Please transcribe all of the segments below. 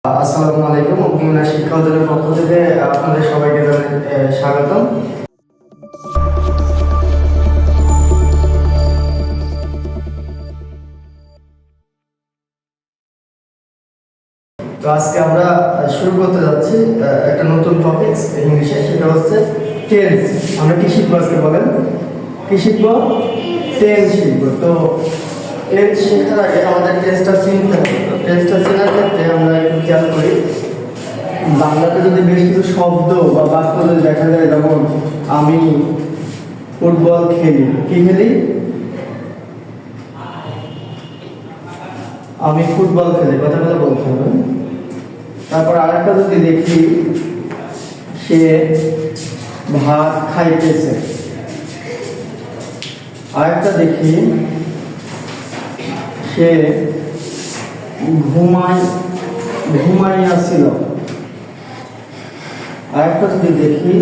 আসসালামু আলাইকুম। অগ্নিমিনা শিক্ষা অধিদপ্তরের পক্ষ থেকে আপনাদের সবাইকে স্বাগতম। তো আজকে আমরা শুরু করতে যাচ্ছি একটা নতুন টপিক ইংলিশে, সেটা হচ্ছে টেন্স। আমরা কি শিখবো আজকে বলেন? কি শিখবো? টেন্স শিখবো। তো টেন্স শেখার আগে আমাদের টেন্সটা চিনতে হবে। তো টেন্সটা চেনার ক্ষেত্রে আমরা একটু খেয়াল করি, বাংলাতে যদি বেশ কিছু শব্দ বা বাক্য যদি দেখা যায়, যেমন আমি ফুটবল খেলি। কি খেলি? আমি ফুটবল খেলি, কথা কথা বলতে হবে। তারপর আরেকটা যদি দেখি, সে ভাত খাইতেছে। আরেকটা দেখি, সে ঘুমাইয়াছিল। আরেকটা যদি দেখি,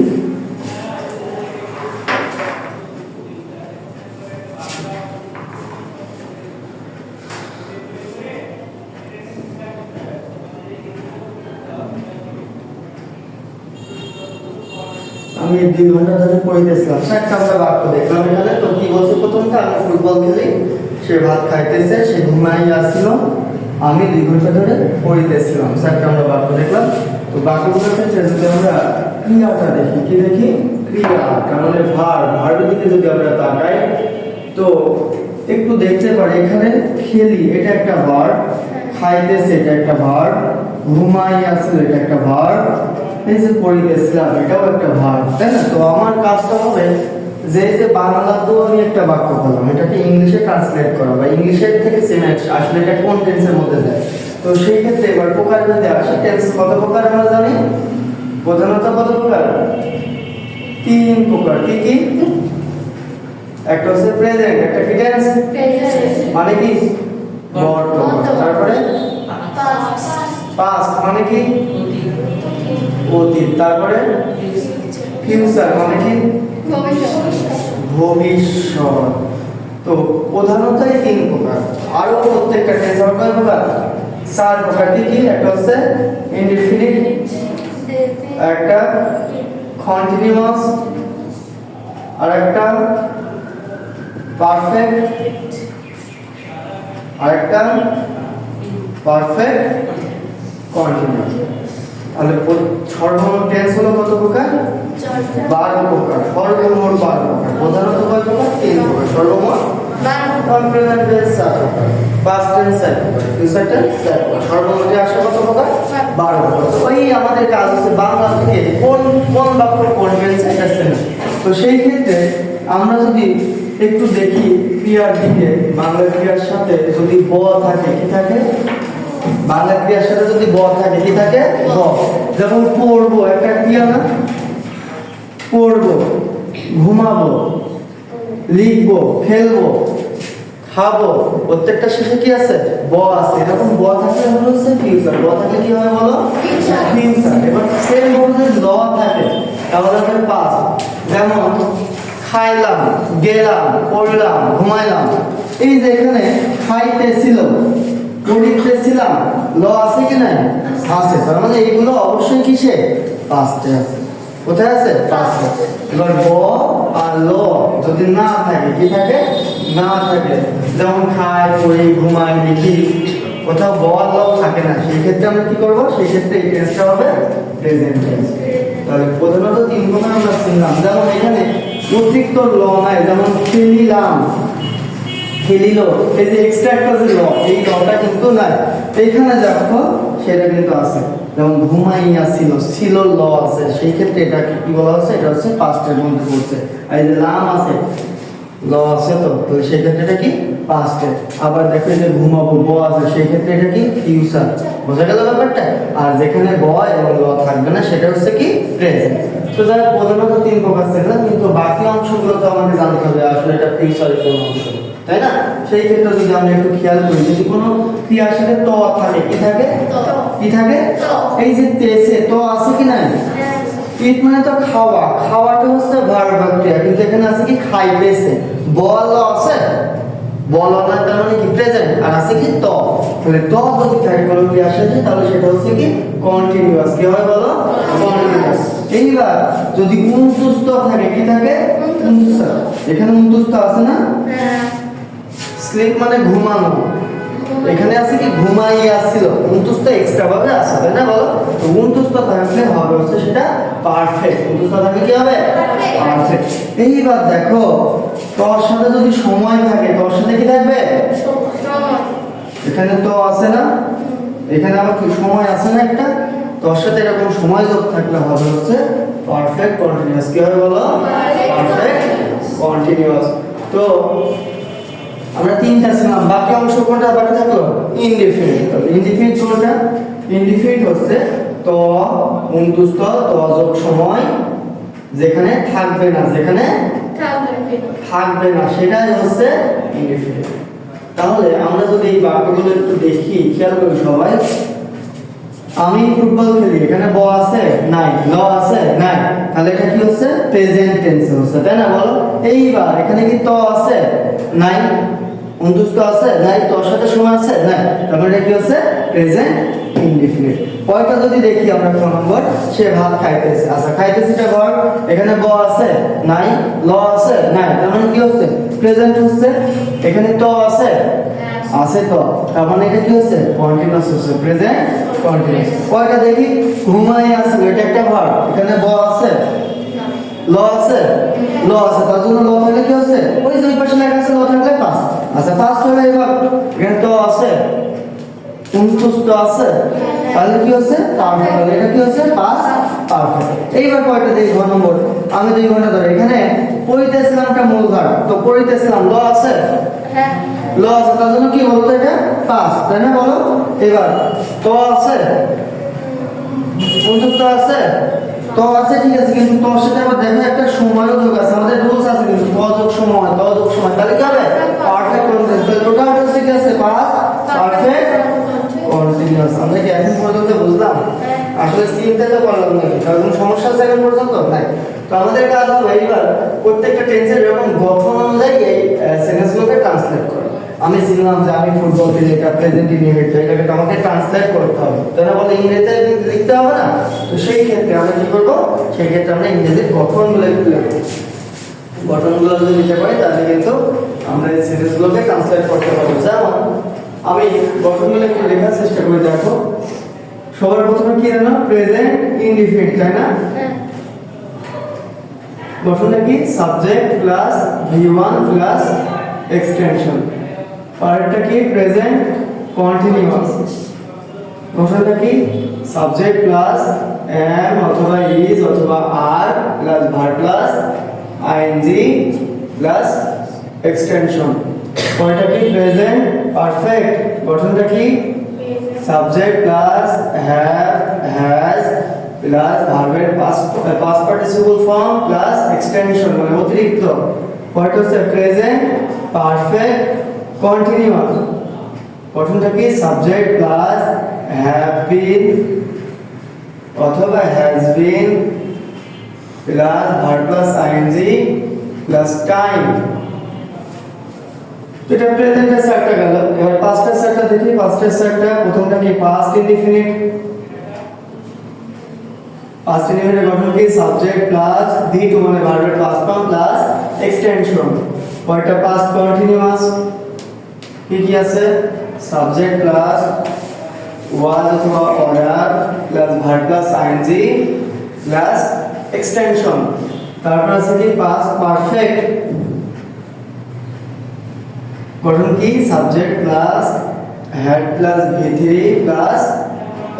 আমি 2 ঘন্টা ধরে পড়িতেছিলাম। চারটা আমরা বাক্য দেখলাম এখানে। তো কি বলছে প্রথমটা? আমি ফুটবল খেলি, সে ভাত খাইতেছে, সে ঘুমাইয়াছিল, আমি 2 ঘন্টা ধরে পড়িতেছিলাম। চারটা আমরা বাক্য দেখলাম। তো বাক্যগুলোর ক্ষেত্রে যদি আমরা ক্রিয়াটা দেখি, কি দেখি? ক্রিয়া, তার মানে ভার্বের দিকে যদি আমরা তাকাই, তো একটু দেখতে পারি এখানে খেলি এটা একটা ভার্ব, খাইতেছে এটা একটা ভার্ব, ঘুমাইয়াছিল এটা একটা ভার্ব, এই যে পড়িতেছিলাম এটাও একটা ভার্ব, তাই না? তো আমার কাজটা হবে যে বাংলাতেও আমি একটা বাক্য বললাম, এটাকে ইংলিশে ট্রান্সলেট করা বা ইংলিশের থেকে চেনা আসলে এটা কোন টেন্সের মধ্যে যায়। তো সেই ক্ষেত্রে এবার প্রকার যদি আসে, টেন্স কত প্রকার আমরা জানি? প্রধানত কত প্রকার? 3 প্রকার। কি কি? একটা হচ্ছে প্রেজেন্ট, একটা কি টেন্স মানে কি? বর্তমান। তারপরে পাস্ট মানে কি? অতীত। তারপরে ফিউচার মানে কি? ভবিষ্যৎ। তো প্রধানত এই 3 প্রকার। আরো প্রত্যেকটা টেন্স কয় প্রকার? 4 প্রকার। কি কি? একটা হচ্ছে ইনডিফিনিট, একটা কন্টিনিউয়াস, আর একটা পারফেক্ট, আর একটা পারফেক্ট কন্টিনিউয়াস। তাহলে সর্বমোট টেন্স হলো কত প্রকার? 12 প্রকার। সর্বমোট 12 প্রকার। প্রধানত কয় প্রকার? 3 প্রকার। সর্বমোট 12 প্রেজেন্ট টেন্স 4 প্রকার, পাস্ট টেন্স 4 প্রকার, ফিউচার টেন্স 4 প্রকার। সর্বমোটে আসে কত প্রকার? 12 প্রকার। ওই আমাদের কাজ হচ্ছে বাংলা থেকে কোন বাক্য কোন টেন্স এটা চেনা। তো সেই ক্ষেত্রে আমরা যদি একটু দেখি ক্রিয়ার দিকে, বাংলা ক্রিয়ার সাথে যদি ব থাকে, কি থাকে? বাংলা ক্রিয়ার সাথে যদি ব থাকে, কি থাকে? ব। যেমন পড়বো একটা ক্রিয়া না? পড়বো, ঘুমাবো, লিখবো, খেলবো, খাবো, প্রত্যেকটা শেষে কি আছে? ব আছে। এরকম ব থাকলে হলো হচ্ছে ফিউচার। ব থাকলে কি হয় বলো? ফিউচার। এবার সেম ভাবে যদি ল থাকে তাহলে হবে পাস্ট। যেমন খাইলাম, গেলাম, পড়লাম, ঘুমাইলাম। এই যে এখানে খাইতেছিল, পড়িতেছিলাম, ল আছে কি নাই? আছে। তার মানে এইগুলো অবশ্যই কিসে? পাস্টে আছে। কোথায় আছে? পাস্টে। এবার ব আর ল যদি না থাকে, কি থাকে? না থাকে। যেমন খাই, পড়ি, ঘুমাই, লিখি, কোথাও ব আর ল থাকে না। সেই ক্ষেত্রে আমরা কি করব? সেই ক্ষেত্রে এই টেন্সটা হবে প্রেজেন্ট টেন্স। তাহলে প্রধানত 3 প্রকার আমরা শুনলাম। যেমন এখানে অতিরিক্ত ল নাই, যেমন খেলিলাম, খেলিল, এই যে এক্সট্রা একটা যে ল, এই লটা কিন্তু নাই। এইখানে দেখো সেটা কিন্তু আছে। যেমন ঘুমাইয়াছিল, ছিল ল আছে। সেই ক্ষেত্রে এটা কি বলা হচ্ছে? এটা হচ্ছে পাস্টের মধ্যে পড়ছে। আর এই যে লাম আছে, ল আছে, তো সেই ক্ষেত্রে এটা কি? পাস্টে। আবার দেখো যে ঘুমাবো, ব আছে, সেই ক্ষেত্রে এটা কি? ফিউচার। বোঝা গেল ব্যাপারটা? আর যেখানে ব এবং ল থাকবে না সেটা হচ্ছে কি? প্রেজেন্ট। তো যারা প্রধানত 3 প্রকার থাকবে, কিন্তু বাকি অংশগুলো তো আমাকে জানতে হবে আসলে এটা ফিউচারের কোন অংশ, তাই না? সেই ক্ষেত্রে যদি আমরা একটু খেয়াল করি, যদি কোনো ক্রিয়ার সাথে ত থাকে, কি থাকে? কি থাকে? এই যে তেসে ত আছে কি নাই? ইট মানে তো খাওয়া, খাওয়াটা হচ্ছে ভার্ব ক্রিয়া, কিন্তু এখানে আছে কি? খাইতেছে। বল আছে, বল না, তার মানে কি? প্রেজেন্ট। আর আছে কি? ত। তাহলে ত যদি থাকে কোনো ক্রিয়ার সাথে তাহলে সেটা হচ্ছে কি কন্টিনিউয়াস। কি হয় বলো? কন্টিনিউয়াস। এইবার যদি উনতুস্ত থাকে, কি থাকে? উনতুস্ত। এখানে উনতুস্ত আছে না? স্লিপ মানে ঘুমানো, এখানে আছে কি ঘুমাইয়া ছিল, উনতুস্ত এক্সট্রা ভাবে আছে, তাই না বলো? তো উনতুস্ত থাকলে হবে হচ্ছে সেটা পারফেক্ট। উনতুস্ত থাকলে কি হবে? পারফেক্ট। এইবার দেখো তোর সাথে যদি সময় থাকে, তোর সাথে কি থাকবে? এখানে তো আছে না, এখানে আবার কি সময় আছে না একটা, তোর সাথে এরকম সময় যোগ থাকলে হবে হচ্ছে পারফেক্ট কন্টিনিউয়াস। কি হবে বলো? Perfect continuous. তো আমরা তিনটা ছিলাম, বাকি অংশ কোনটা বাকি থাকলো? ইনডিফিনিট। ইনডিফিনিট কোনটা? ইনডিফিনিট হচ্ছে তো উনতুস্ত তো যোগ সময় যেখানে থাকবে না, যেখানে থাকবে না সেটাই হচ্ছে ইনডিফিনিট। তাহলে আমরা যদি এই বাক্যগুলো একটু দেখি, খেয়াল করি সবাই। আমি ফুটবল খেলি, এখানে ব আছে নাই, ল আছে নাই, তাহলে এটা কি হচ্ছে? প্রেজেন্ট টেন্স হচ্ছে, তাই না বলো? এইবার এখানে কি ত আছে নাই, উনতুস্ত আছে নাই, তোর সাথে সময় আছে নাই, তাহলে এটা কি হচ্ছে? Present indefinite. পয়টা যদি দেখি আমরা ক নম্বর, সে ভাত খাইতেছে। আচ্ছা খাইতেছে এটা ভার্ব, এখানে ব আছে নাই, ল আছে নাই, তার মানে কি হচ্ছে? প্রেজেন্ট হচ্ছে। এখানে ত আছে আছে তো, তার মানে এটা কি হচ্ছে? কন্টিনিউয়াস হচ্ছে, প্রেজেন্ট কন্টিনিউয়াস। পয়টা দেখি ঘুমাই আছে, এটা একটা ভার্ব, এখানে ব আছে ল আছে, ল আছে, তার জন্য ল থাকলে কি হচ্ছে? ওই যে পাশে লেখা আছে ল থাকলে পাস। আচ্ছা পাস হলো। এবার এখানে তো আছে, উনতুস্ত আছে, তাহলে কি হচ্ছে? পারফেক্ট। এটা কি হচ্ছে? Past perfect. এইবার কয়টা দেখি ঘ নম্বর, আমি 2 ঘন্টা ধরে এখানে পড়িতেছিলামটা মূল ভার্ব, তো পড়িতেছিলাম ল আছে ল আছে, তার জন্য কি বলতো? এটা পাস, তাই না বলো? এবার তো আছে, উনতুস্ত আছে, তো আছে ঠিক আছে, কিন্তু তোর সাথে আবার দেখো একটা সময়ও যোগ আছে, আমাদের রুলস আছে কিন্তু ত যোগ সময়, ত যোগ সময়, তাহলে কি হবে? Perfect continuous. তাহলে টোটালটা হচ্ছে কি আছে? Past perfect continuous. আমরা কি এখন পর্যন্ত বুঝলাম? আসলে চিন্তা তো করলাম না, কারণ কোনো সমস্যা আছে এখন পর্যন্ত নাই। তো আমাদের কাজ হলো এইবার প্রত্যেকটা টেন্সের এরকম গঠন অনুযায়ী এই সেন্টেন্সগুলোকে ট্রান্সলেট করা। আমি চিনলাম যে আমি ফুটবল খেলি, এটা প্রেজেন্ট ইনডিফিনিট, এটাকে আমাকে ট্রান্সলেট করতে হবে, তাই না বলে? ইংরেজিতে লিখতে হবে না, তো সেই ক্ষেত্রে আমরা কি করব? সেই ক্ষেত্রে আমরা ইংরেজির গঠনগুলো একটু লিখব। গঠনগুলো যদি লিখতে পারি তাহলে কিন্তু আমরা এই সেন্টেন্সগুলোকে ট্রান্সলেট করতে পারবো। যেমন আমি গঠনগুলো একটু লেখার চেষ্টা করে দেখো। সবার প্রথমে কি জানো? প্রেজেন্ট ইনডিফিনিট, তাই না? গঠনটা কি? Subject plus V1 plus extension. পরেরটা কি? Present continuous. গঠনটা কি? সাবজেক্ট প্লাস am অথবা is অথবা are plus verb plus ing plus extension. পরেরটা কি? Present perfect. গঠনটা কি? Subject plus have has plus ভার্বের past participle form plus extension মানে অতিরিক্ত। পরেরটা হচ্ছে প্রেজেন্ট পারফেক্ট কন্টিনিউয়াস। গঠনটা কি? সাবজেক্ট প্লাস হ্যাভ বিন অথবা has been plus verb plus ING plus time. এটা প্রেজেন্টের সেটটা গেল। এবার পাস্টের সেটটা দেখি। পাস্টের সেটটা প্রথমটা কি? Past indefinite. পাস্ট ইনডিফিনিটের গঠন কি? সাবজেক্ট প্লাস V2 মানে ভার্বের পাস্ট ফর্ম প্লাস এক্সটেনশন। পরেরটা পাস্ট কন্টিনিউয়াস। কি কি আছে? সাবজেক্ট প্লাস ওয়াজ অথবা অর্ডার plus verb plus ING plus extension. তারপর আছে কি? Past perfect. গঠন কি? Subject plus had plus V3 plus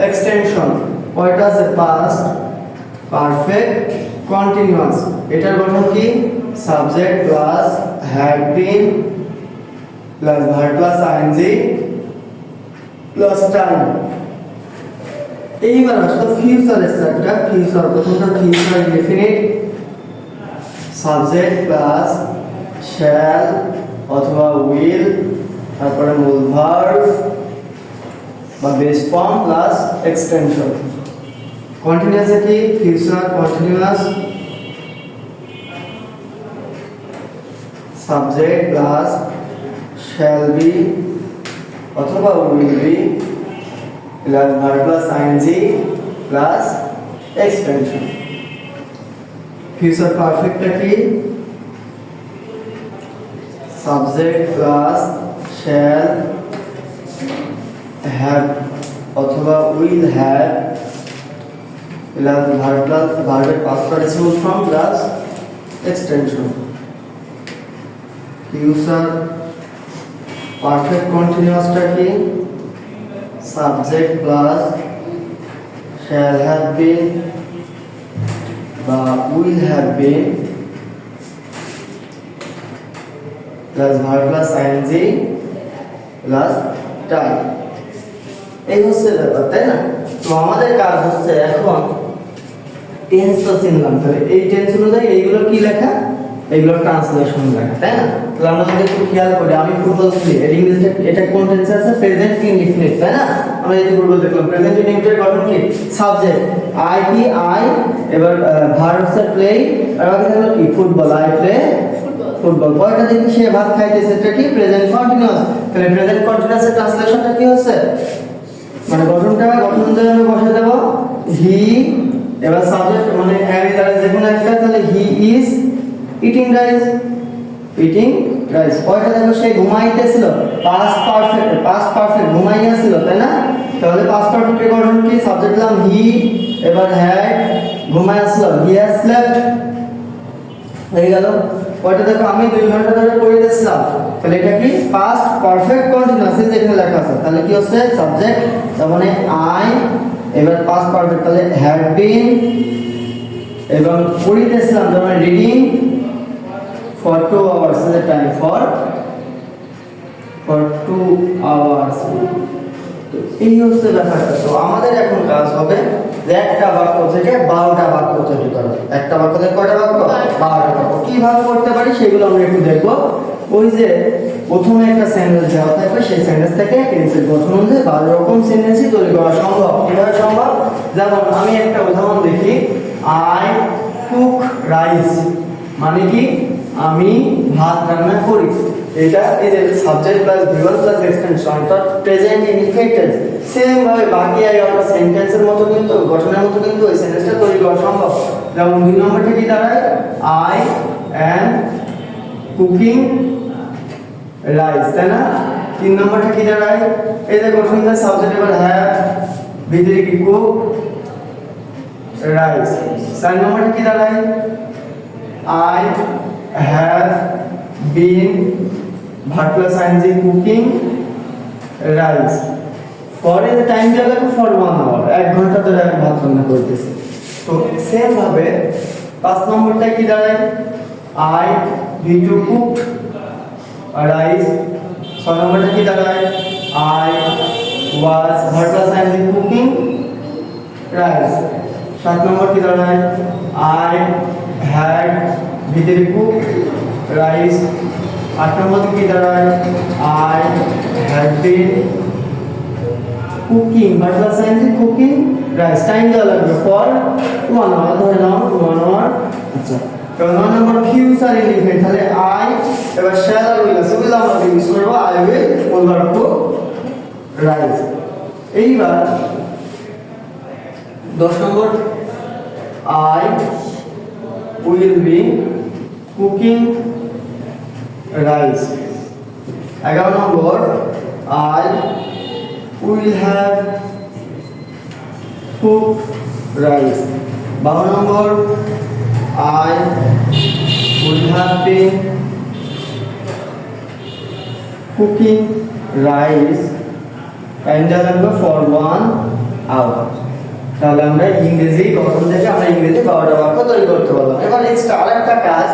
extension. পরেরটা আছে পাস্ট পারফেক্ট কন্টিনিউয়াস। এটার গঠন কি? Subject plus had been plus verb plus ING plus time. এইবার আসলে ফিউচারের সেটটা। ফিউচার প্রথমটা future indefinite. Subject plus shall অথবা উইল, তারপরে মূল ভার্ব বা base form plus extension. Continuous কি? Future continuous subject plus shall be অথবা will be plus verb plus ing plus extension future perfect টা কি subject plus shall have অথবা will have plus verb এর past participle form plus extension future perfect continuous টা কি subject plus shall have been বা will have been plus verb plus ing plus time এই হচ্ছে ব্যাপার তাই না তো আমাদের কাজ হচ্ছে এখন টেন্স তো চিনলাম তাহলে এই টেন্স অনুযায়ী এইগুলো কি লেখা এইগুলো ট্রান্সলেশন লেখা তাই না তো আমরা যদি একটু খেয়াল করি আমি পূর্ব বলছি এর ইংলিশে এটা কোন টেন্সে আছে প্রেজেন্ট ইনডিফিনিট তাই না আমরা এই যে পূর্ব দেখলাম প্রেজেন্ট ইনডিফিনিটের গঠন কি সাবজেক্ট আই কি আই এবার ভার্ব হচ্ছে প্লে আর আগে হলো কি ফুটবল আই প্লে ফুটবল কয়টা দেখি সে ভাত খাইতেছে এটা কি প্রেজেন্ট কন্টিনিউয়াস তাহলে প্রেজেন্ট কন্টিনিউয়াসের ট্রান্সলেশনটা কি হচ্ছে মানে গঠন অনুযায়ী আমি বসে দেব হি এবার সাবজেক্ট মানে এর দ্বারা যে কোনো একটা তাহলে হি ইজ ইটিং রাইস কয়টা দেখো সে ঘুমাইতেছিল পাস্ট পারফেক্ট ঘুমাইয়াছিল তাই না তাহলে পাস্ট পারফেক্টের গঠন কি সাবজেক্ট দিলাম হি এবার হ্যাড ঘুমাইয়াছিল হি হ্যাজ স্লেপ্ট হয়ে গেল কয়টা দেখো আমি 2 ঘন্টা ধরে পড়িয়েছিলাম তাহলে এটা কি পাস্ট পারফেক্ট কন্টিনিউয়াস এখানে লেখা আছে তাহলে কি হচ্ছে সাবজেক্ট তার মানে আই এবার পাস্ট পারফেক্ট তাহলে হ্যাড বিন এবং পড়িতেছিলাম তার মানে reading for 2 hours is the time for 2 hours তো এই হচ্ছে ব্যাপারটা তো আমাদের এখন কাজ হবে যে একটা বাক্য থেকে 12টা বাক্য তৈরি করা একটা বাক্য থেকে কয়টা বাক্য 12টা বাক্য কিভাবে করতে পারি সেগুলো আমরা একটু দেখব ওই যে প্রথমে একটা সেন্টেন্স দেওয়া থাকবে সেই সেন্টেন্স থেকে টেন্সের গঠন অনুযায়ী 12 রকম সেন্টেন্সই তৈরি করা সম্ভব কিভাবে সম্ভব যেমন আমি একটা উদাহরণ দেখি আই কুক রাইস মানে কি আমি ভাত রান্না করি এটা এই যে সাবজেক্ট প্লাস ভিভার প্লাস এক্সটেনশন অর্থাৎ প্রেজেন্ট ইনডিফিনিট সেম ভাবে বাকি আই আমরা সেন্টেন্সের মতো কিন্তু গঠনের মতো কিন্তু এই সেন্টেন্সটা তৈরি করা সম্ভব যেমন 2 নম্বরটা কি দাঁড়ায় আই অ্যাম কুকিং রাইস তাই না 3 নম্বরটা কি দাঁড়ায় এই যে গঠনটা সাবজেক্ট এবার হ্যাভ ভিতরে কি কুক রাইস 4 নম্বরটা কি দাঁড়ায় I have been verb plus ing cooking rice for the time দেওয়া for 1 hour 1 ঘন্টা ধরে আমি ভাত রান্না করতেছি তো সেম ভাবে 5 নম্বরটা কি দাঁড়ায় I need to cook rice 6 নম্বরটা কি দাঁড়ায় I was verb plus ing cooking rice 7 নম্বর কি দাঁড়ায় I had ভিতরে কুক রাইস 8 নম্বর কি দাঁড়ায় I had been cooking verb plus ing cooking rice time দেওয়া লাগবে ফর 1 আওয়ার ধরে নাও 1 আওয়ার আচ্ছা তো 9 নম্বর ফিউচার ইনডিফিনিট তাহলে I এবার shall আর will আছে will আমরা ইউজ করব I will verb two rice এইবার 10 নম্বর I will be cooking rice 11 number I will have cooked rice 12 number I will have been cooking rice and for 1 hour তাহলে আমরা ইংরেজি গঠন থেকে আমরা ইংরেজি 12টা বাক্য তৈরি করতে পারলাম এবার এক্সট্রা আরেকটা কাজ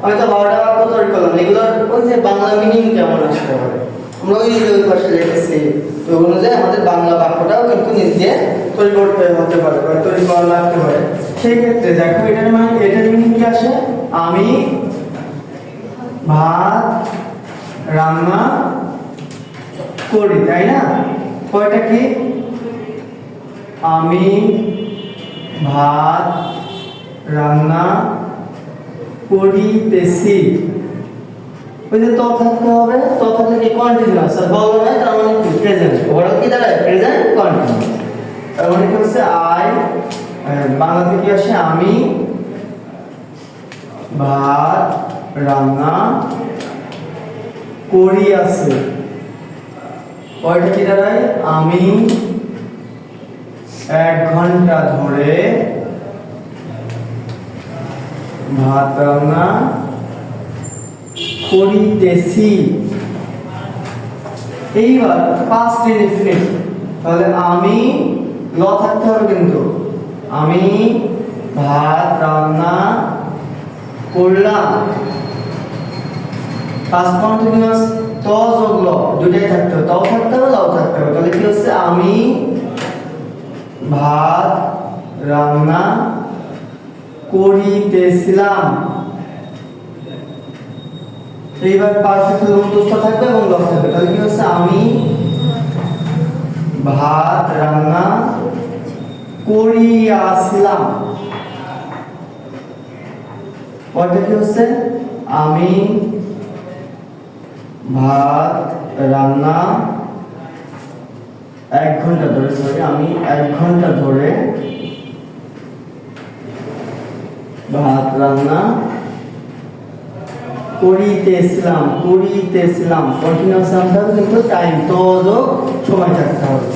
আমি তো 12টা বাক্য তৈরি করলাম এগুলোর ওই যে বাংলা মিনিং কেমন আসতে পারে আমরা ওই পাশে লিখেছি তো অনুযায়ী আমাদের বাংলা বাক্যটাও কিন্তু নিজে তৈরি করতে হতে পারে বা তৈরি করা লাগতে পারে সেই ক্ষেত্রে দেখো এটার মিনিং কি আসে আমি ভাত রান্না করি তাই না কয়টা কি আমি ভাত রান্না করিতেছি ওই যে তো থাকতে হবে, তো থাকলে কি কন্টিনিউয়াস, আর বলো না তার মানে কি প্রেজেন্ট, ওরা কি দাঁড়ায় প্রেজেন্ট কন্টিনিউয়াস। তার মানে কি হচ্ছে আই, বাংলাতে কি আসে আমি ভাত রান্না করি আছে, ওইটা কি দাঁড়ায় আমি 1 ঘন্টা ধরে ভাত রান্না করিতেছি। এইবার পাস্ট ইনডিফিনিট, তাহলে আমি ল থাকতে হবে কিন্তু, আমি ভাত রান্না করলাম, পাস্ট কন্টিনিউয়াস তো যোগ ল দুটাই থাকতে হবে, তাও থাকতে হবে লাও থাকতে হবে। তাহলে কি হচ্ছে আমি ভাত রান্না করিতেছিলাম। এইবার পারফেক্ট অনুদ্ধ থাকবে এবং ল থাকবে, তাহলে কি হচ্ছে আমি ভাত রান্না করিয়াছিলাম। পরটা কি হচ্ছে আমি ভাত রান্না 1 ঘন্টা ধরে, সরি আমি 1 ঘন্টা ধরে ভাত রান্না করিতেছিলাম, করিতেছিলাম কন্টিনিউয়াস নামটা কিন্তু টাইম তো সময় থাকতে হবে।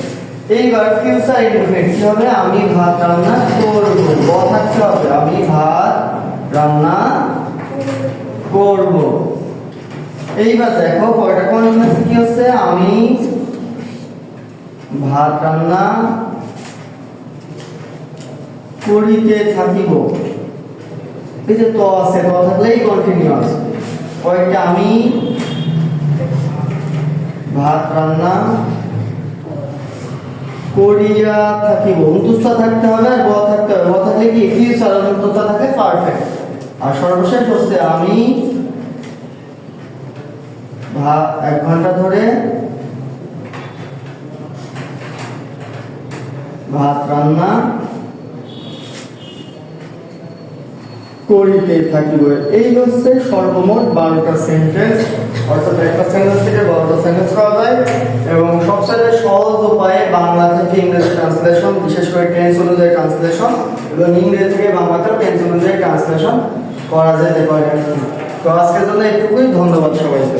এইবার ফিউচার ইনডিফিনিট কি হবে আমি ভাত রান্না করব, ব থাকতে হবে আমি ভাত রান্না করব। এইবার দেখো পরেরটা কন্টিনিউয়াস কি হচ্ছে আমি ভাত রান্না করিতে থাকিব। এই যে তো আছে, তো থাকলেই কন্টিনিউয়াস। পরেরটা আমি ভাত রান্না করিয়া থাকিব, অন্তস্থ থাকতে হবে আর ব থাকতে হবে, ব থাকলে কি ফিউচার, অন্তস্থ থাকলে পারফেক্ট। আর সর্বশেষ হচ্ছে আমি 1 ঘন্টা ধরে ভাত রান্না করিতে থাকিব। এই হচ্ছে সর্বমোট 12টা সেন্টেন্স, অর্থাৎ একটা সেন্টেন্স থেকে 12টা সেন্টেন্স করা যায় এবং সবচেয়ে সহজ উপায়ে বাংলা থেকে ইংরেজি ট্রান্সলেশন, বিশেষ করে টেন্স অনুযায়ী ট্রান্সলেশন এবং ইংরেজি থেকে বাংলাতে টেন্স অনুযায়ী ট্রান্সলেশন করা যেতে পারে। তো আজকের জন্য এটুকুই, ধন্যবাদ সবাইকে।